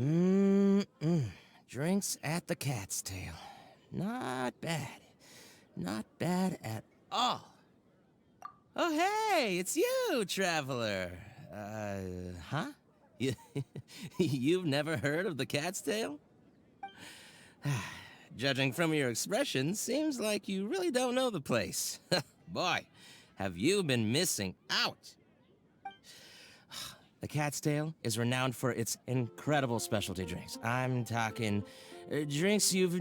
Mm-mm. Drinks at the Cat's Tail. Not bad. Not bad at all. Oh, hey, it's you, traveler. Huh? You've never heard of the Cat's Tail? Judging from your expression, seems like you really don't know the place. Boy, have you been missing out. The Cat's Tail is renowned for its incredible specialty drinks. I'm talking drinks you've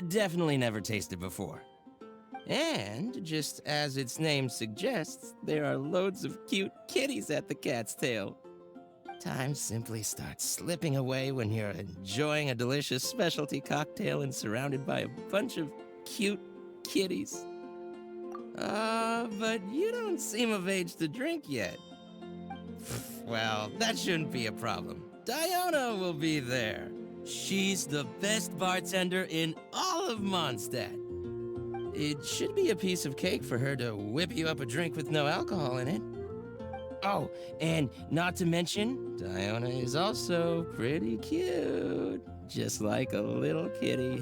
definitely never tasted before. And, just as its name suggests, there are loads of cute kitties at the Cat's Tail. Time simply starts slipping away when you're enjoying a delicious specialty cocktail and surrounded by a bunch of cute kitties. But you don't seem of age to drink yet. Well, that shouldn't be a problem. Diona will be there. She's the best bartender in all of Mondstadt. It should be a piece of cake for her to whip you up a drink with no alcohol in it. Oh, and not to mention, Diona is also pretty cute. Just like a little kitty.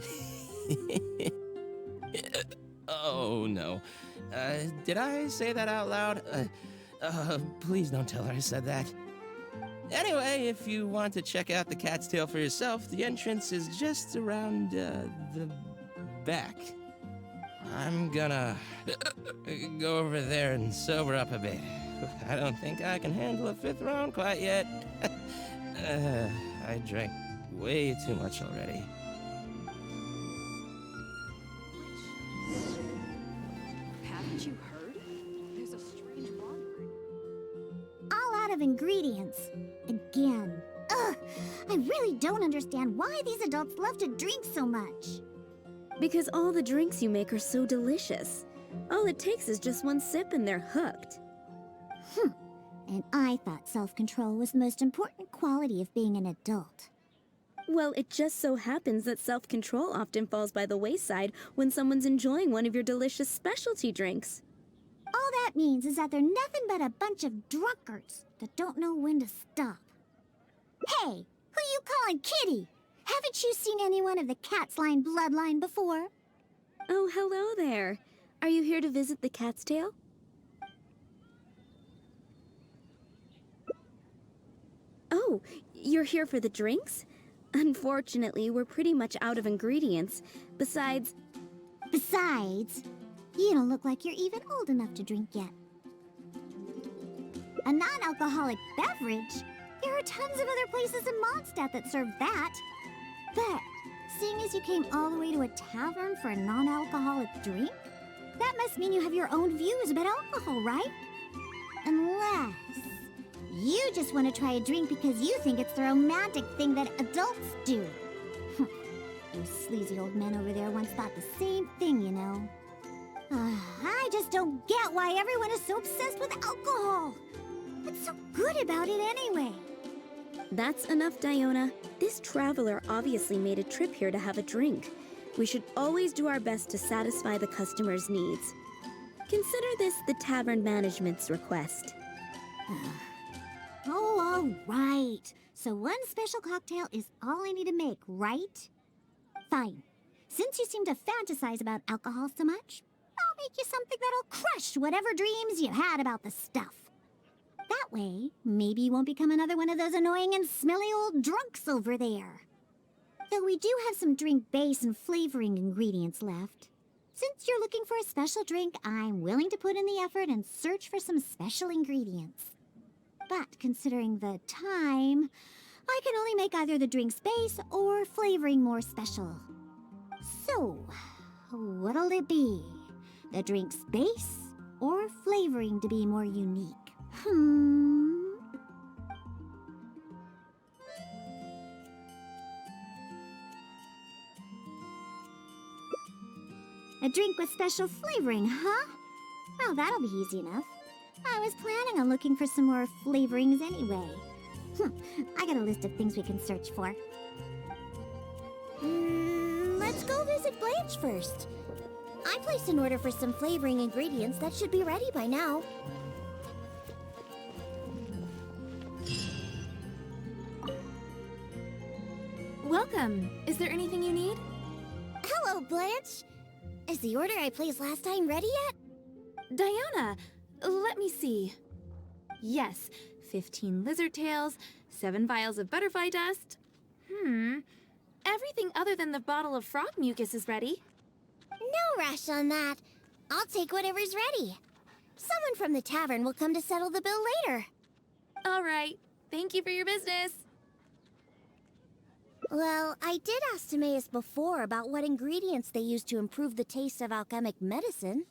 Oh, no. Did I say that out loud? Please don't tell her I said that. Anyway, if you want to check out the Cat's Tail for yourself, the entrance is just around, the back. I'm gonna go over there and sober up a bit. I don't think I can handle a 5th round quite yet. I drank way too much already. Haven't you heard? There's a strange wandering. All out of ingredients. Again. Ugh! I really don't understand why these adults love to drink so much. Because all the drinks you make are so delicious. All it takes is just one sip and they're hooked. And I thought self-control was the most important quality of being an adult. Well, it just so happens that self-control often falls by the wayside when someone's enjoying one of your delicious specialty drinks. All that means is that they're nothing but a bunch of drunkards that don't know when to stop. Hey, who you calling kitty? Haven't you seen anyone of the Cat's Line bloodline before? Oh, hello there. Are you here to visit the Cat's Tail? Oh, you're here for the drinks? Unfortunately, we're pretty much out of ingredients. Besides, you don't look like you're even old enough to drink yet. A non-alcoholic beverage? There are tons of other places in Mondstadt that serve that. But, seeing as you came all the way to a tavern for a non-alcoholic drink, that must mean you have your own views about alcohol, right? Unless you just want to try a drink because you think it's the romantic thing that adults do. Those sleazy old men over there once thought the same thing, you know. I just don't get why everyone is so obsessed with alcohol. What's so good about it anyway? that's enough, Diona. This traveler obviously made a trip here to have a drink. We should always do our best to satisfy the customer's needs. Consider this the tavern management's request. Oh, all right. So one special cocktail is all I need to make, right? Fine. Since you seem to fantasize about alcohol so much, I'll make you something that'll crush whatever dreams you had about the stuff. That way, maybe you won't become another one of those annoying and smelly old drunks over there. Though we do have some drink base and flavoring ingredients left. Since you're looking for a special drink, I'm willing to put in the effort and search for some special ingredients. But considering the time, I can only make either the drink's base or flavoring more special. So, what'll it be? The drink's base or flavoring to be more unique? A drink with special flavoring, huh? Well, that'll be easy enough. I was planning on looking for some more flavorings anyway. I got a list of things we can search for. Let's go visit Blanche first. I placed an order for some flavoring ingredients that should be ready by now. Welcome. Is there anything you need? Hello, Blanche. Is the order I placed last time ready yet? Diona, let me see. Yes, 15 lizard tails, 7 vials of butterfly dust. Everything other than the bottle of frog mucus is ready. No rush on that. I'll take whatever's ready. Someone from the tavern will come to settle the bill later. All right. Thank you for your business. Well, I did ask Timaeus before about what ingredients they use to improve the taste of alchemic medicine.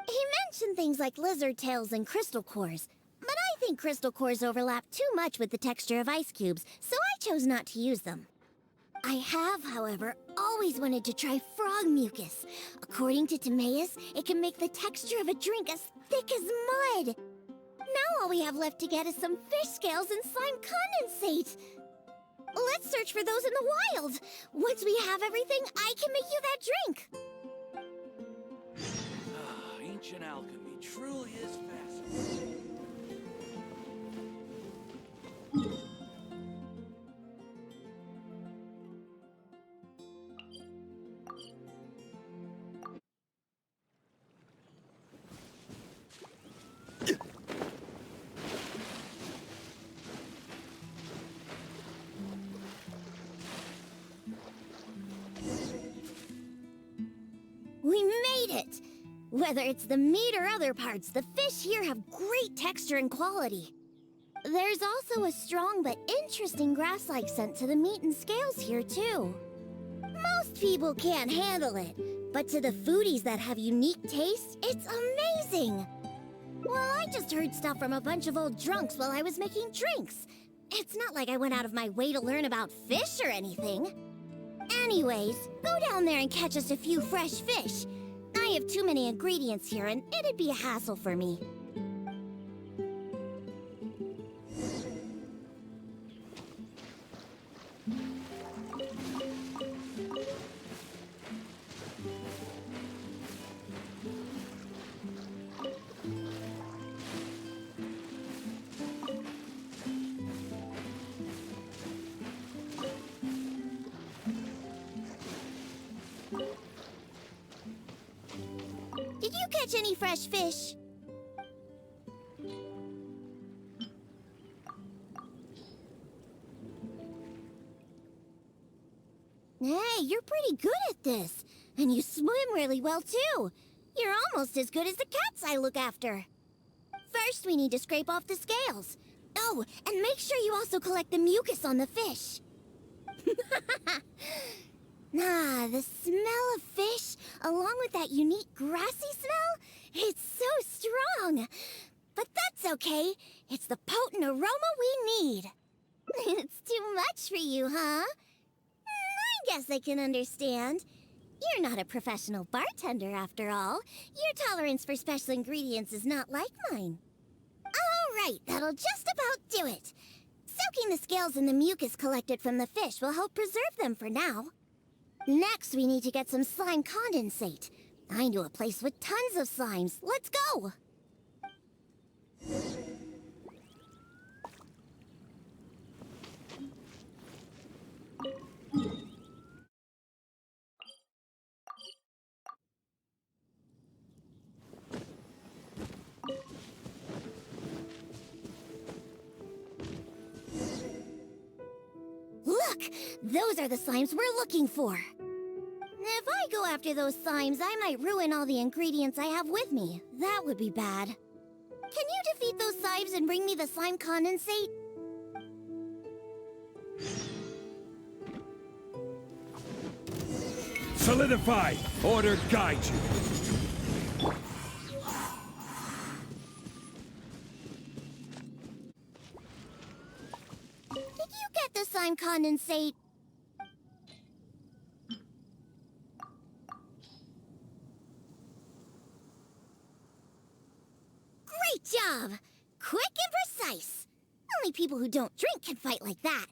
He mentioned things like lizard tails and crystal cores, but I think crystal cores overlap too much with the texture of ice cubes, so I chose not to use them. I have, however, always wanted to try frog mucus. According to Timaeus, it can make the texture of a drink as thick as mud. Now all we have left to get is some fish scales and slime condensate. Let's search for those in the wild. Once we have everything, I can make you that drink. Ancient alchemy truly is fascinating. We made it! Whether it's the meat or other parts, the fish here have great texture and quality. There's also a strong but interesting grass-like scent to the meat and scales here, too. Most people can't handle it, but to the foodies that have unique tastes, it's amazing! Well, I just heard stuff from a bunch of old drunks while I was making drinks. It's not like I went out of my way to learn about fish or anything. Anyways, go down there and catch us a few fresh fish. I have too many ingredients here, and it'd be a hassle for me. Did you catch any fresh fish? Hey, you're pretty good at this. And you swim really well, too. You're almost as good as the cats I look after. First, we need to scrape off the scales. Oh, and make sure you also collect the mucus on the fish. The smell of fish, along with that unique grassy smell, it's so strong. But that's okay. It's the potent aroma we need. It's too much for you, huh? I guess I can understand. You're not a professional bartender, after all. Your tolerance for special ingredients is not like mine. All right, that'll just about do it. Soaking the scales in the mucus collected from the fish will help preserve them for now. Next, we need to get some slime condensate. I know a place with tons of slimes. Let's go! Look! Those are the slimes we're looking for. If I go after those slimes, I might ruin all the ingredients I have with me. That would be bad. Can you defeat those slimes and bring me the slime condensate? Solidify! Order guide you! Did you get the slime condensate? Great job! Quick and precise! Only people who don't drink can fight like that.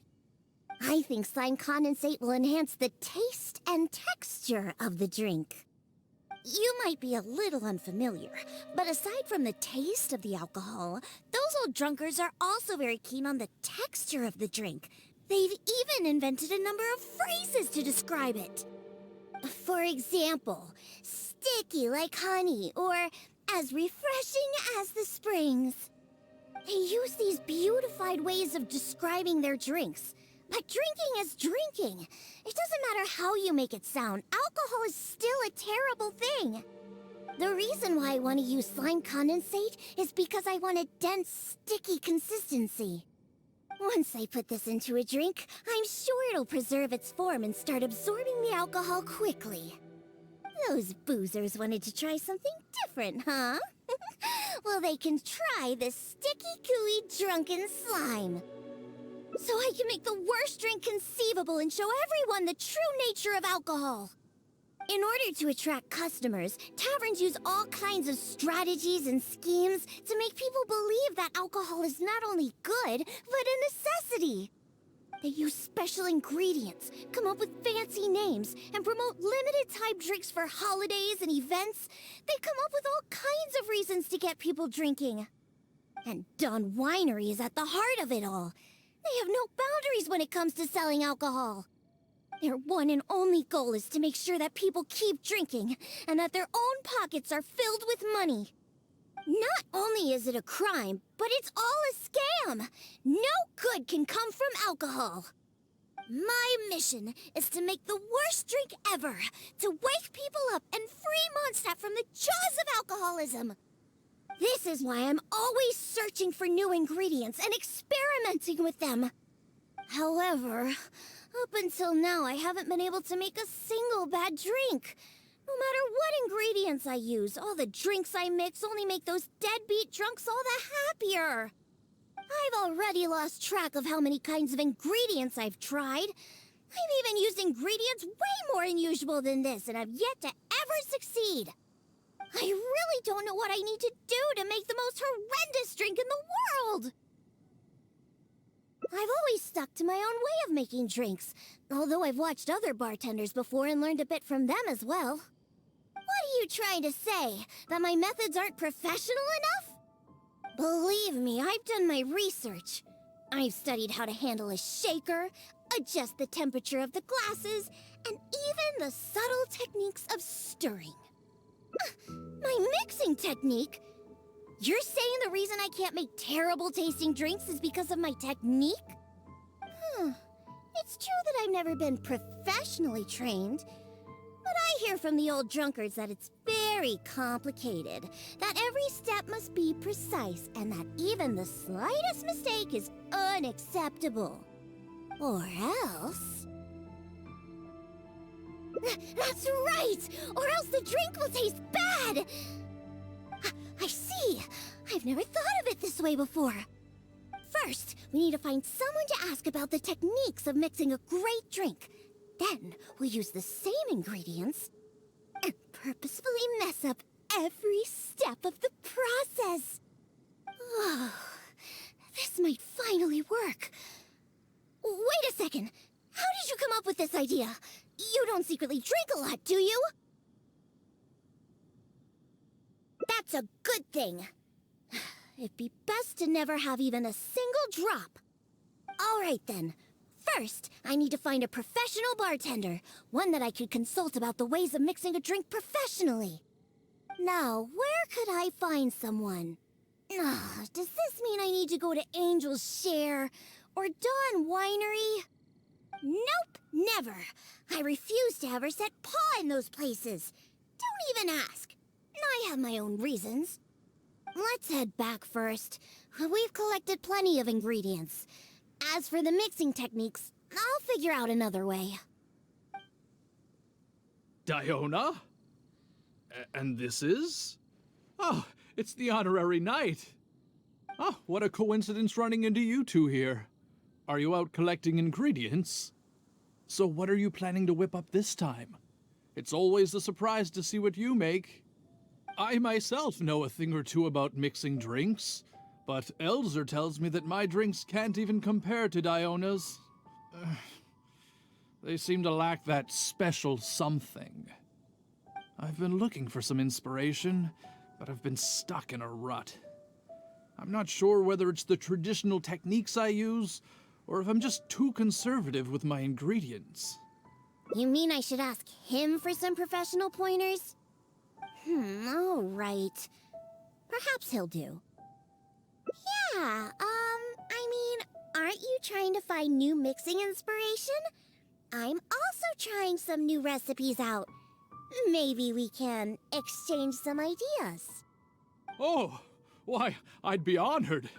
I think slime condensate will enhance the taste and texture of the drink. You might be a little unfamiliar, but aside from the taste of the alcohol, those old drunkards are also very keen on the texture of the drink. They've even invented a number of phrases to describe it. For example, sticky like honey, or as refreshing as the springs. They use these beautified ways of describing their drinks. But drinking is drinking. It doesn't matter how you make it sound. Alcohol is still a terrible thing. The reason why I want to use slime condensate is because I want a dense, sticky consistency. Once I put this into a drink, I'm sure it'll preserve its form and start absorbing the alcohol quickly. Those boozers wanted to try something different, huh? Well, they can try this sticky, gooey, drunken slime. So I can make the worst drink conceivable and show everyone the true nature of alcohol. In order to attract customers, taverns use all kinds of strategies and schemes to make people believe that alcohol is not only good, but a necessity. They use special ingredients, come up with fancy names, and promote limited-time drinks for holidays and events. They come up with all kinds of reasons to get people drinking. And Dawn Winery is at the heart of it all. They have no boundaries when it comes to selling alcohol. Their one and only goal is to make sure that people keep drinking, and that their own pockets are filled with money. Not only is it a crime, but it's all a scam. No good can come from alcohol. My mission is to make the worst drink ever, to wake people up and free Mondstadt from the jaws of alcoholism. This is why I'm always searching for new ingredients and experimenting with them. However, up until now, I haven't been able to make a single bad drink. No matter what ingredients I use, all the drinks I mix only make those deadbeat drunks all the happier. I've already lost track of how many kinds of ingredients I've tried. I've even used ingredients way more unusual than this, and I've yet to ever succeed. I really don't know what I need to do to make the most horrendous drink in the world. I've always stuck to my own way of making drinks, although I've watched other bartenders before and learned a bit from them as well. What are you trying to say? That my methods aren't professional enough? Believe me, I've done my research. I've studied how to handle a shaker, adjust the temperature of the glasses, and even the subtle techniques of stirring. My mixing technique? You're saying the reason I can't make terrible tasting drinks is because of my technique? It's true that I've never been professionally trained, but I hear from the old drunkards that it's very complicated, that every step must be precise, and that even the slightest mistake is unacceptable. Or else... That's right! Or else the drink will taste bad! I see! I've never thought of it this way before. First, we need to find someone to ask about the techniques of mixing a great drink. Then, we'll use the same ingredients and purposefully mess up every step of the process. Oh, this might finally work. Wait a second! How did you come up with this idea? You don't secretly drink a lot, do you? That's a good thing. It'd be best to never have even a single drop. All right, then. First, I need to find a professional bartender, one that I could consult about the ways of mixing a drink professionally. Now, where could I find someone? Does this mean I need to go to Angel's Share or Dawn Winery? Nope, never. I refuse to ever set paw in those places. Don't even ask. I have my own reasons. Let's head back first. We've collected plenty of ingredients. As for the mixing techniques, I'll figure out another way. Diona? And this is? Oh, it's the honorary knight. Oh, what a coincidence running into you two here. Are you out collecting ingredients? So what are you planning to whip up this time? It's always a surprise to see what you make. I myself know a thing or two about mixing drinks, but Elzer tells me that my drinks can't even compare to Diona's. They seem to lack that special something. I've been looking for some inspiration, but I've been stuck in a rut. I'm not sure whether it's the traditional techniques I use, or if I'm just too conservative with my ingredients. You mean I should ask him for some professional pointers? All right. Perhaps he'll do. Yeah, aren't you trying to find new mixing inspiration? I'm also trying some new recipes out. Maybe we can exchange some ideas. Oh, why, I'd be honored.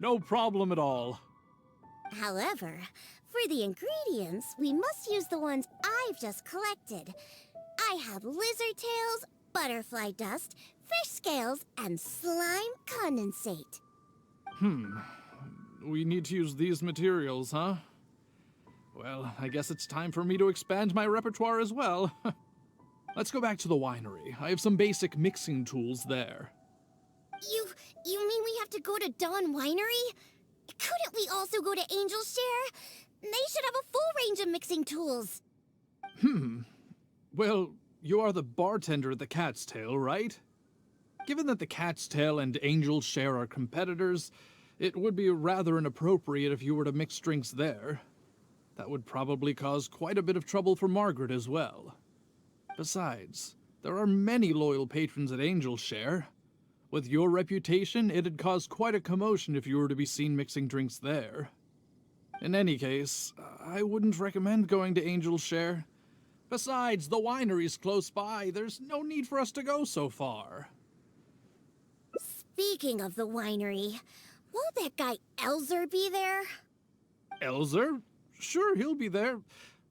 No problem at all. However, for the ingredients, we must use the ones I've just collected. I have lizard tails, butterfly dust, fish scales, and slime condensate. We need to use these materials, huh? Well, I guess it's time for me to expand my repertoire as well. Let's go back to the winery. I have some basic mixing tools there. You mean we have to go to Dawn Winery? Couldn't we also go to Angel's Share? They should have a full range of mixing tools. Well, you are the bartender at the Cat's Tail, right? Given that the Cat's Tail and Angel's Share are competitors, it would be rather inappropriate if you were to mix drinks there. That would probably cause quite a bit of trouble for Margaret as well. Besides, there are many loyal patrons at Angel's Share. With your reputation, it'd cause quite a commotion if you were to be seen mixing drinks there. In any case, I wouldn't recommend going to Angel's Share. Besides, the winery's close by. There's no need for us to go so far. Speaking of the winery, won't that guy Elzer be there? Elzer? Sure, he'll be there.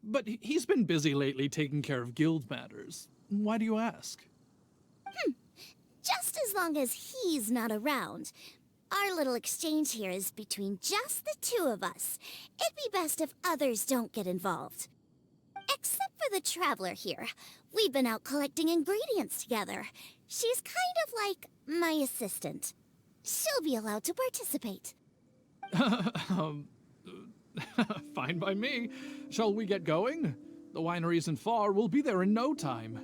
But he's been busy lately taking care of guild matters. Why do you ask? Just as long as he's not around. Our little exchange here is between just the two of us. It'd be best if others don't get involved. Except for the traveler here. We've been out collecting ingredients together. She's kind of like my assistant. She'll be allowed to participate. Fine by me. Shall we get going? The winery isn't far. We'll be there in no time.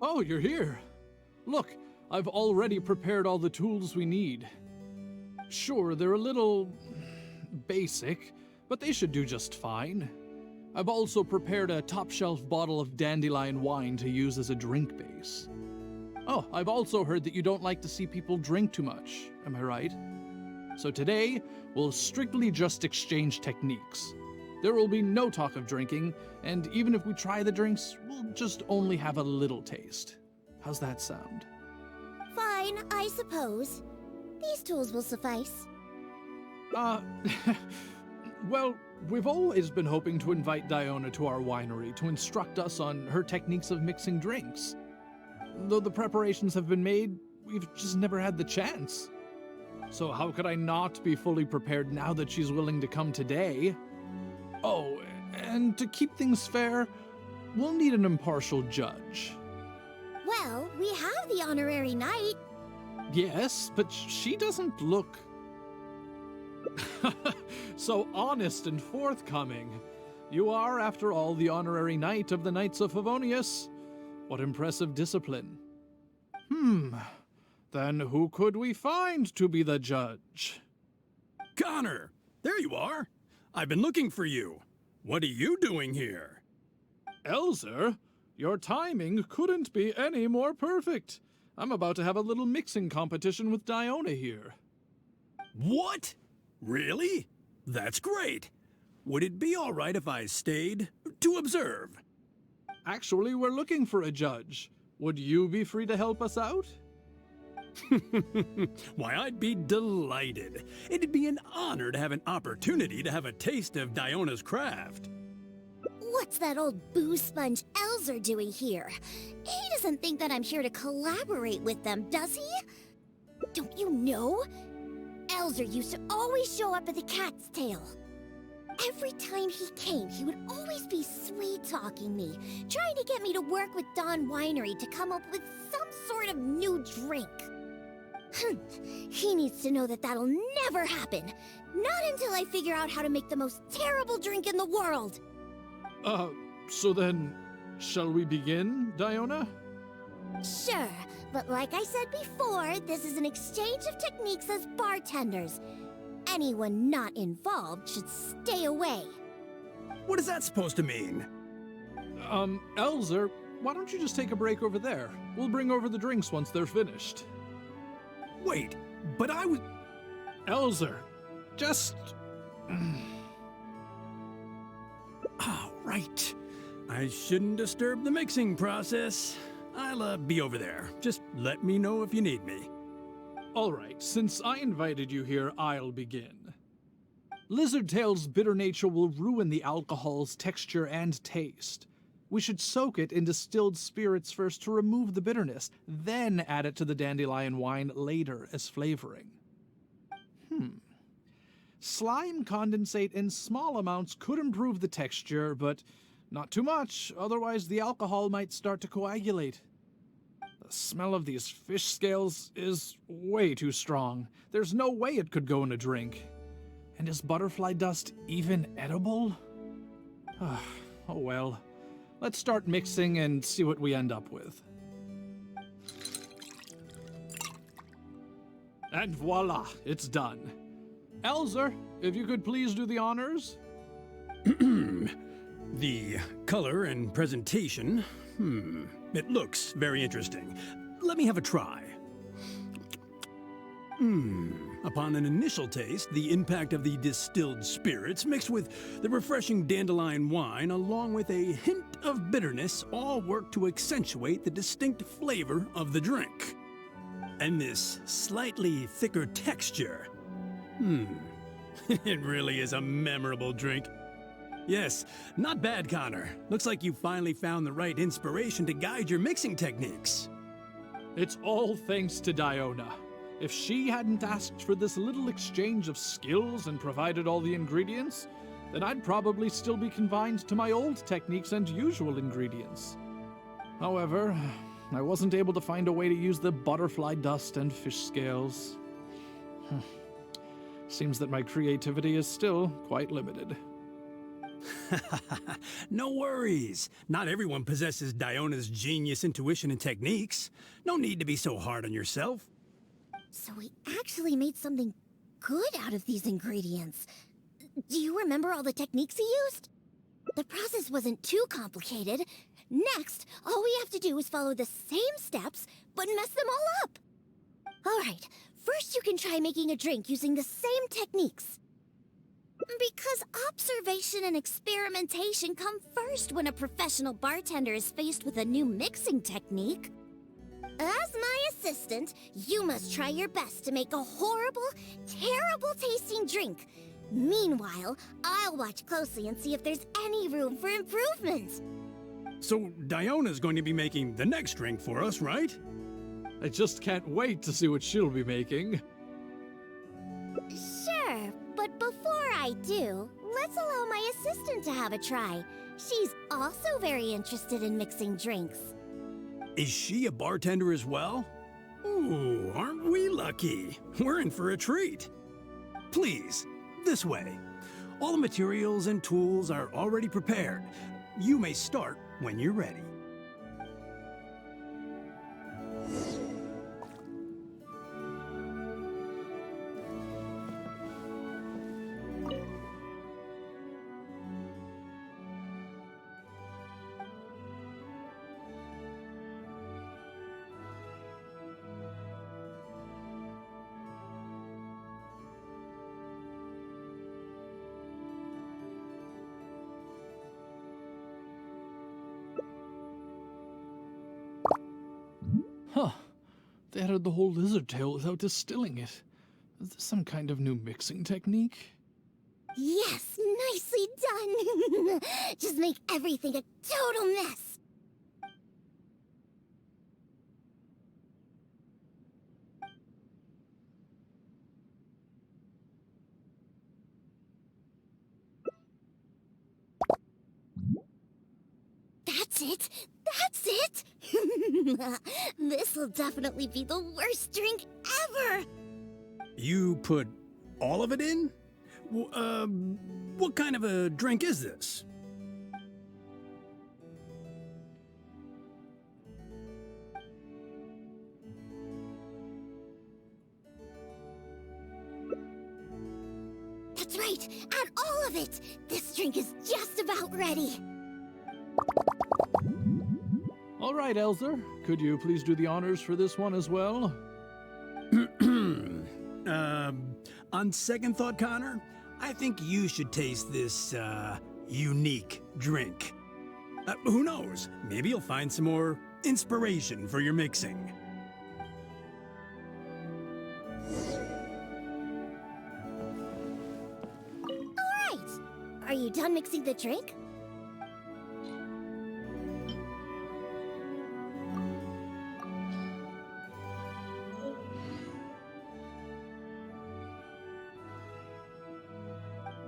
Oh, you're here. Look, I've already prepared all the tools we need. Sure, they're a little basic, but they should do just fine. I've also prepared a top-shelf bottle of dandelion wine to use as a drink base. Oh, I've also heard that you don't like to see people drink too much, am I right? So today, we'll strictly just exchange techniques. There will be no talk of drinking, and even if we try the drinks, we'll just only have a little taste. How's that sound? Fine, I suppose. These tools will suffice. Well, we've always been hoping to invite Diona to our winery to instruct us on her techniques of mixing drinks. Though the preparations have been made, we've just never had the chance. So how could I not be fully prepared now that she's willing to come today? Oh, and to keep things fair, we'll need an impartial judge. Well, we have the honorary knight. Yes, but she doesn't look so honest and forthcoming. You are, after all, the honorary knight of the Knights of Favonius. What impressive discipline. Then who could we find to be the judge? Connor! There you are! I've been looking for you. What are you doing here? Elzer, your timing couldn't be any more perfect. I'm about to have a little mixing competition with Diona here. What? Really? That's great. Would it be all right if I stayed to observe? Actually, we're looking for a judge. Would you be free to help us out? Why, I'd be delighted. It'd be an honor to have an opportunity to have a taste of Diona's craft. What's that old booze sponge Elzer doing here? He doesn't think that I'm here to collaborate with them, does he? Don't you know? Elzer used to always show up at the Cat's Tail. Every time he came, he would always be sweet-talking me, trying to get me to work with Dawn Winery to come up with some sort of new drink. He needs to know that that'll never happen. Not until I figure out how to make the most terrible drink in the world. So then, shall we begin, Diona? Sure, but like I said before, this is an exchange of techniques as bartenders. Anyone not involved should stay away. What is that supposed to mean? Elzer, why don't you just take a break over there? We'll bring over the drinks once they're finished. Wait, but I was... Elzer, just... Oh, right. I shouldn't disturb the mixing process. I'll be over there. Just let me know if you need me. All right, since I invited you here, I'll begin. Lizardtail's bitter nature will ruin the alcohol's texture and taste. We should soak it in distilled spirits first to remove the bitterness, then add it to the dandelion wine later as flavoring. Slime condensate in small amounts could improve the texture, but not too much, otherwise the alcohol might start to coagulate. The smell of these fish scales is way too strong. There's no way it could go in a drink. And is butterfly dust even edible? Oh well. Let's start mixing and see what we end up with. And voila, it's done. Elzer, if you could please do the honors. The color and presentation... It looks very interesting. Let me have a try. Upon an initial taste, the impact of the distilled spirits mixed with the refreshing dandelion wine along with a hint of bitterness all work to accentuate the distinct flavor of the drink. And this slightly thicker texture. It really is a memorable drink. Yes, not bad, Connor. Looks like you finally found the right inspiration to guide your mixing techniques. It's all thanks to Diona. If she hadn't asked for this little exchange of skills and provided all the ingredients, then I'd probably still be confined to my old techniques and usual ingredients. However, I wasn't able to find a way to use the butterfly dust and fish scales. Seems that my creativity is still quite limited. No worries. Not everyone possesses Diona's genius intuition and techniques. No need to be so hard on yourself. So we actually made something good out of these ingredients. Do you remember all the techniques he used? The process wasn't too complicated. Next, all we have to do is follow the same steps, but mess them all up. All right, first you can try making a drink using the same techniques. Because observation and experimentation come first when a professional bartender is faced with a new mixing technique. As my assistant, you must try your best to make a horrible, terrible tasting drink. Meanwhile, I'll watch closely and see if there's any room for improvement. So Diona's going to be making the next drink for us, right? I just can't wait to see what she'll be making. Sure, but before I do, let's allow my assistant to have a try. She's also very interested in mixing drinks. Is she a bartender as well? Ooh, aren't we lucky? We're in for a treat. Please, this way. All the materials and tools are already prepared. You may start when you're ready. Huh. They added the whole lizard tail without distilling it. Is this some kind of new mixing technique? Yes, nicely done. Just make everything a total mess. That's it. That's it. This'll definitely be the worst drink ever. You put all of it in? What kind of a drink is this? That's right. Add all of it. This drink is just about ready. All right, Elzer. Could you please do the honors for this one as well? On second thought, Connor, I think you should taste this, unique drink. Who knows? Maybe you'll find some more inspiration for your mixing. All right. Are you done mixing the drink?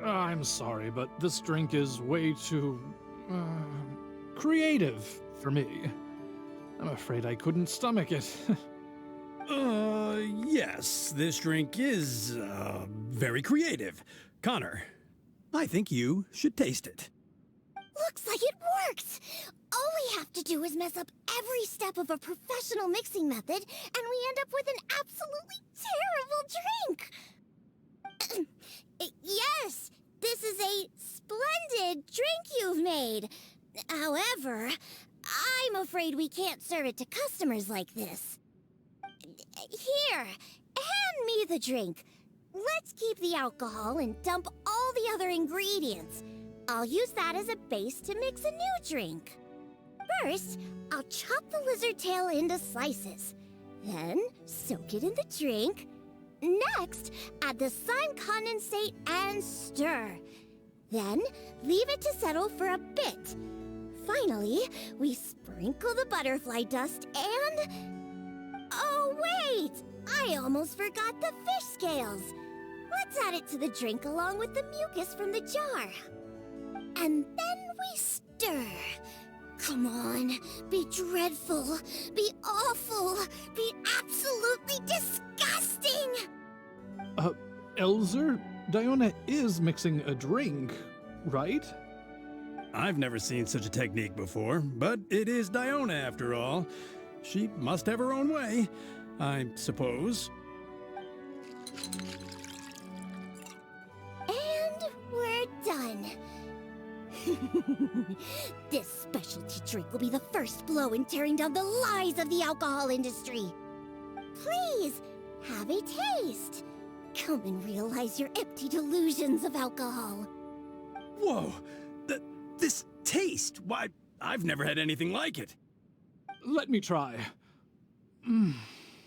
I'm sorry, but this drink is way too creative for me. I'm afraid I couldn't stomach it. Yes, this drink is, very creative. Connor, I think you should taste it. Looks like it worked! All we have to do is mess up every step of a professional mixing method, and we end up with an absolutely terrible drink! Yes, this is a splendid drink you've made. However, I'm afraid we can't serve it to customers like this. Here, hand me the drink. Let's keep the alcohol and dump all the other ingredients. I'll use that as a base to mix a new drink. First, I'll chop the lizard tail into slices. Then, soak it in the drink. Next, add the slime condensate and stir. Then, leave it to settle for a bit. Finally, we sprinkle the butterfly dust and... Oh, wait! I almost forgot the fish scales. Let's add it to the drink along with the mucus from the jar. And then we stir. Come on, be dreadful, be awful, be absolutely disgusting! Elzer, Diona is mixing a drink, right? I've never seen such a technique before, but it is Diona after all. She must have her own way, I suppose. And we're done. This specialty drink will be the first blow in tearing down the lies of the alcohol industry. Please, have a taste. Come and realize your empty delusions of alcohol. Whoa! This taste! Why, I've never had anything like it. Let me try.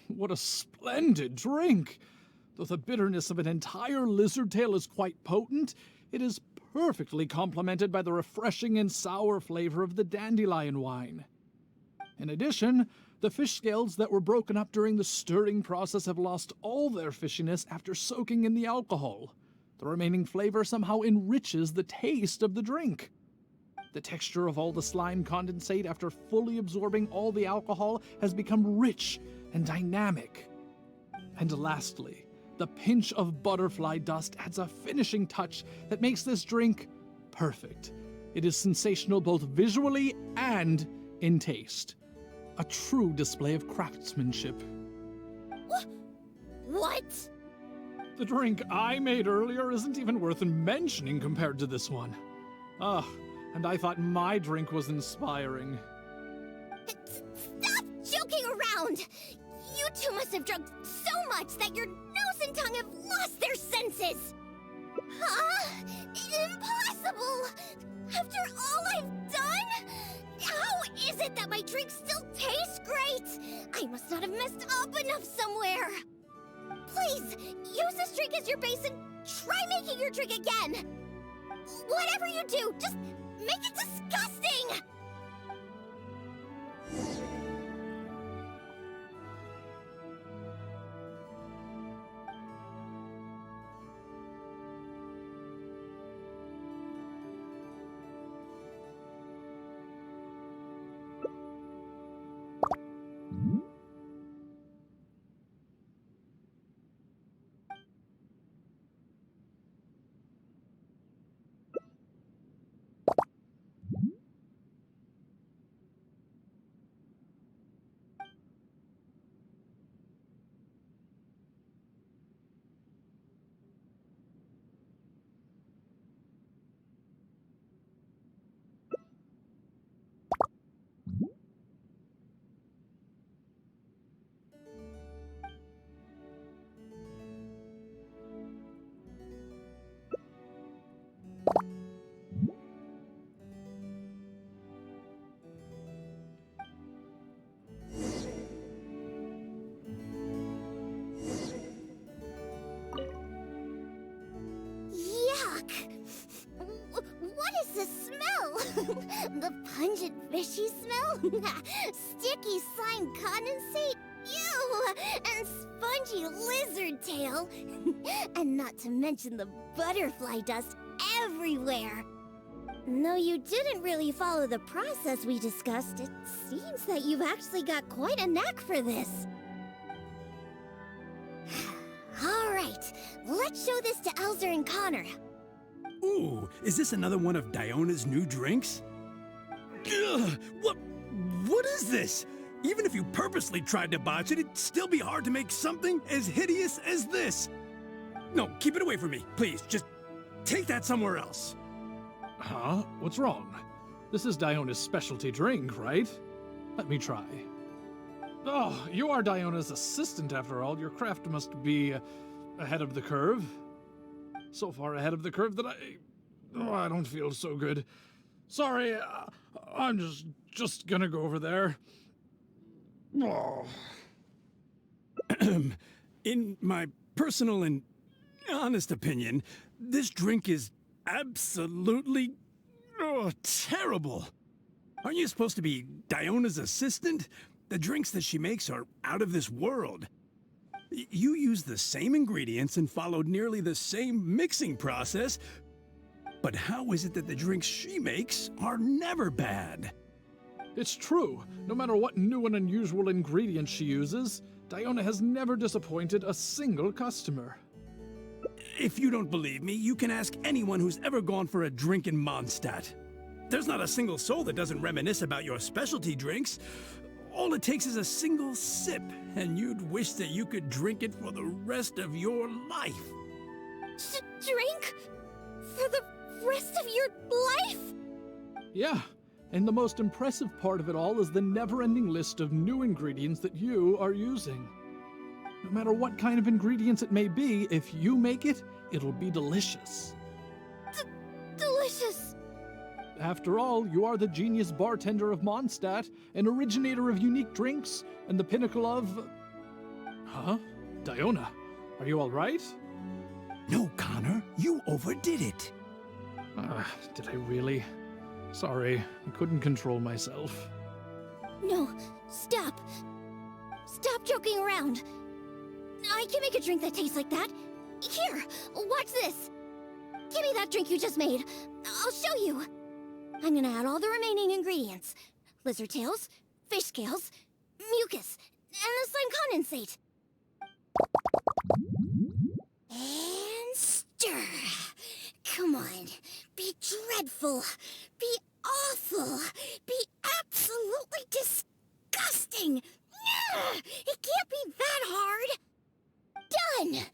What a splendid drink! Though the bitterness of an entire lizard tail is quite potent, it is perfectly complemented by the refreshing and sour flavor of the dandelion wine. In addition, the fish scales that were broken up during the stirring process have lost all their fishiness after soaking in the alcohol. The remaining flavor somehow enriches the taste of the drink. The texture of all the slime condensate after fully absorbing all the alcohol has become rich and dynamic. And lastly, the pinch of butterfly dust adds a finishing touch that makes this drink perfect. It is sensational both visually and in taste. A true display of craftsmanship. What? The drink I made earlier isn't even worth mentioning compared to this one. And I thought my drink was inspiring. Stop joking around! You two must have drunk so much that your nose and tongue have lost their senses! Huh? Impossible! After all I've done? How is it that my drink still tastes great? I must not have messed up enough somewhere! Please, use this drink as your base and try making your drink again! Whatever you do, just make it disgusting! What is this smell? The pungent fishy smell? Sticky slime condensate? Ew! And spongy lizard tail? And not to mention the butterfly dust everywhere. No, you didn't really follow the process we discussed. It seems that you've actually got quite a knack for this. All right, let's show this to Elzer and Connor. Ooh, is this another one of Diona's new drinks? Ugh, what is this? Even if you purposely tried to botch it, it'd still be hard to make something as hideous as this. No, keep it away from me, please. Just take that somewhere else. Huh? What's wrong? This is Diona's specialty drink, right? Let me try. Oh, you are Diona's assistant after all. Your craft must be ahead of the curve. So far ahead of the curve that I don't feel so good. Sorry, I'm just gonna go over there. Oh. In my personal and honest opinion, this drink is absolutely terrible. Aren't you supposed to be Diona's assistant? The drinks that she makes are out of this world. You use the same ingredients and followed nearly the same mixing process, but how is it that the drinks she makes are never bad? It's true. No matter what new and unusual ingredients she uses, Diona has never disappointed a single customer. If you don't believe me, you can ask anyone who's ever gone for a drink in Mondstadt. There's not a single soul that doesn't reminisce about your specialty drinks. All it takes is a single sip, and you'd wish that you could drink it for the rest of your life. Drink? For the rest of your life? Yeah, and the most impressive part of it all is the never-ending list of new ingredients that you are using. No matter what kind of ingredients it may be, if you make it, it'll be delicious. Delicious! After all, you are the genius bartender of Mondstadt, an originator of unique drinks, and the pinnacle of... Huh? Diona, are you all right? No, Connor, you overdid it. Did I really? Sorry, I couldn't control myself. No, stop. Stop joking around. I can make a drink that tastes like that. Here, watch this. Give me that drink you just made. I'll show you. I'm gonna add all the remaining ingredients. Lizard tails, fish scales, mucus, and the slime condensate. And stir. Come on. Be dreadful. Be awful. Be absolutely disgusting. It can't be that hard. Done.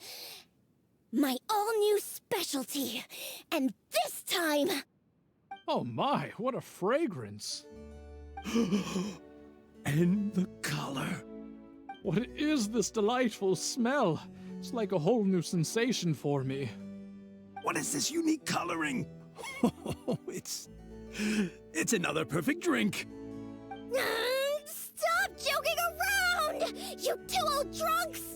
My all-new specialty. And this time... Oh my, what a fragrance. And the color. What is this delightful smell? It's like a whole new sensation for me. What is this unique coloring? It's another perfect drink. Stop joking around! You two old drunks!